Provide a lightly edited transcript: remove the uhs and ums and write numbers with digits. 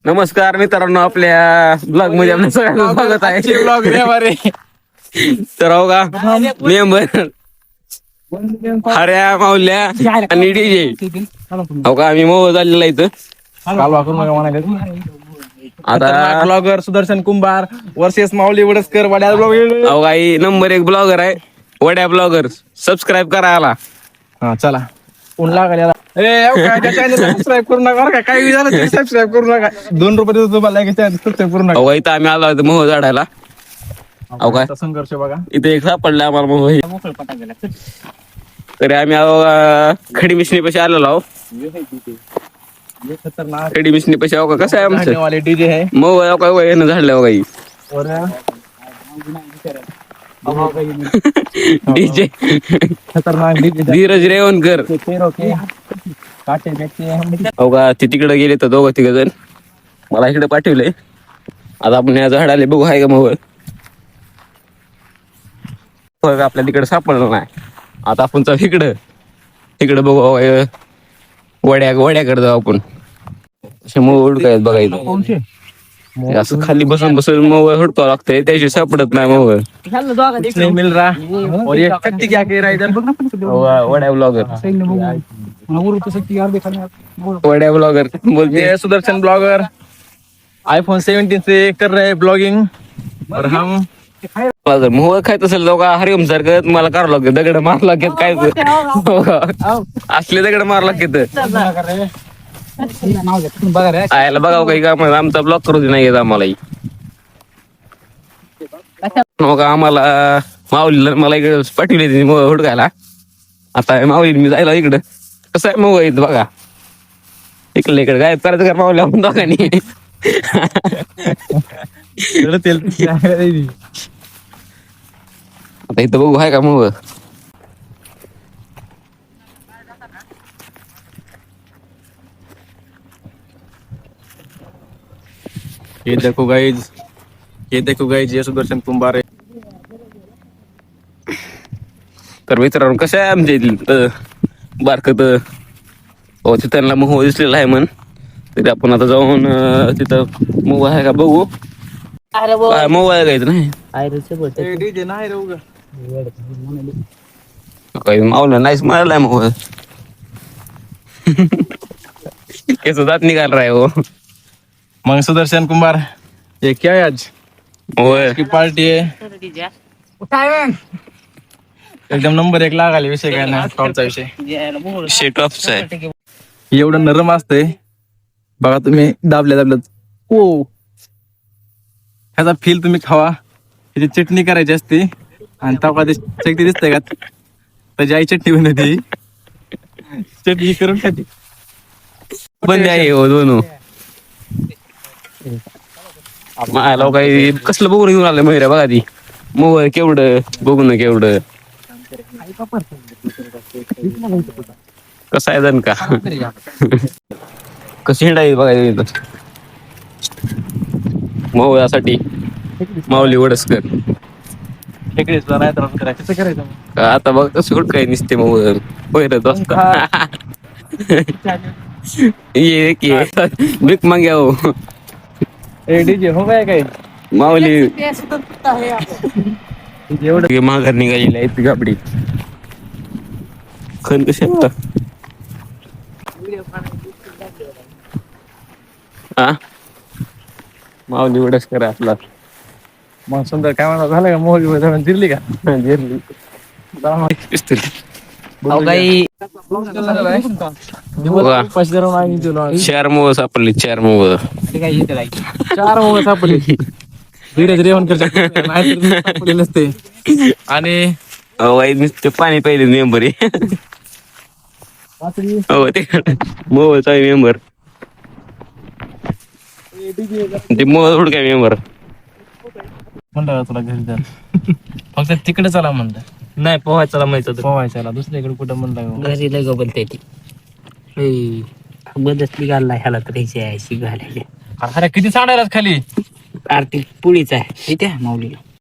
नमस्कार मित्रांनो, आपल्या ब्लॉग मध्ये आपलं सगळ्यांना स्वागत आहे. ब्लॉग रे हमारे. तर हो का मेंबर हऱ्या माऊल्या आणि डीजे हो का आम्ही मोबाईल झालेला इथं. कालवा करू नका म्हणाले. आता ब्लॉगर सुदर्शन कुंभार वर्सेस माऊली वडसकर वड्या ब्लॉग. हो काही नंबर 1 ब्लॉगर आहे वड्या ब्लॉगर. सबस्क्राईब करा आला. हा चला ऊन लागायला. सबस्क्राईब करू नका बरं का. काही झालं तरी सबस्क्राईब करू नका. 2 रुपये देतो तुम्हाला सबस्क्राईब करू नका. हो इथं आम्ही आलो होतो मोह झाडायला. हो काय संघर्ष बघा. इथे एक सापडला आम्हाला मोह. तरी आम्ही खडी मिशनी पैसे आलेलो आहो. खडी मिशनी पैसे हो का कसं आहे आमचं वाले डीजे है मोह काय वय झाडलं हो काही डीजे खतरनाक डीजे. धीरज रेवणकर हो का ते तिकडे गेले तर दोघं तिघ जण मला इकडे पाठवले. आता आपण या झाडाले बघू आहे का मोबाईल आपल्या तिकडे सापडलं नाही. आता आपण जाऊ इकडं बघू वड्याकडे जाऊ आपण. मोबाईल काय बघायचं असं खाली बसून मोबाईल हुडकावं लागतंय त्याशी सापडत नाही मोबाईल. मिल रहा और ये शक्ति क्या कह रहा है इधर. वड्या ब्लॉगर वड्या ब्लॉगर बोलते ये सुदर्शन ब्लॉगर आईफोन 17 से कर रहे ब्लॉगिंग और हम मोबाईल खायचं असेल तर का हरिओम सारखं मला करावं लागतं. दगड मार लागत काय असले दगड मार लागत आयला बघावं काही काम आमचा ब्लॉग करू दे नाही येत आम्हालाही. मग आम्हाला माऊलीला मला इकडे पाठवले हुडकायला. आता माऊली मी जायला इकडं कसं आहे मोबाईल बघा इकडे काय करायचं का माऊली आपण दोघांनी. आता इथं बघू आहे का मोबाईल. ये देखो गाइज ये सुदर्शन कुंभार है. तर मित्रांनो कसं आहे आमच्या इथलं बारकत तिथं त्यांना मोह दिसलेला आहे म्हण. तरी आपण आता जाऊन तिथं मोबाईल आहे का बघू. मोबाईल घ्यायचं नाही काही मावलं नाहीच मारलाय मोबाईल. केस दात निघाल रहा है वो. मग सुदर्शन कुंभार ये क्या है आज होय की पार्टी है एकदम नंबर 1 लागाले. विषय काय नाही टॉपचा विषय शेट ऑफचा आहे. एवढं नरम असतंय बघा तुम्ही दाबल्यात ओ ह्याचा फील तुम्ही खावा. ह्याची चटणी करायची असते आणि तवा ते चटणी दिसतंय का त्याची आई चटणी बनवते चटणी करून खाते. पण आहे हो दोन मला काही कसलं बघून घेऊन आलं महिरा बघा ती मोबाईल केवढं बघून केवढं कसं आहे जण का कशी हिंडायची बघायचं मोबाईलसाठी माऊली वडसकर. आता बघ कसं कुठं काही निसते मोबाईल पहिलं असतं ये की भीक माग्या हो डीजे हो गया काय माऊली एवढं महागार निघालेली आहे ती गाबडी खन कशी आता हा माऊली वडसकर आपला. मग सुंदर काय म्हणा झालं का मोहली जिरली का जिरली चार मोह सापडली 4 मोह 4 मोह सापडले. धीरज रेवणकर सापडले नसते आणि नुसते पाणी पहिले मेंबर हो ते मोहचा मेंबर ते मोह थोडं काय मेंबर म्हणलं तुला घरी जा फक्त तिकडे चला म्हणलं नाही पोहायचा माहिती पोहायला दुसरीकडे कुठं म्हणलं घरी लय बोलते ती बदसली घालला ह्याला तर ह्याची घालायला अरे किती सांडायला खाली आर्थिक पुळीच आहे त्या माऊलीला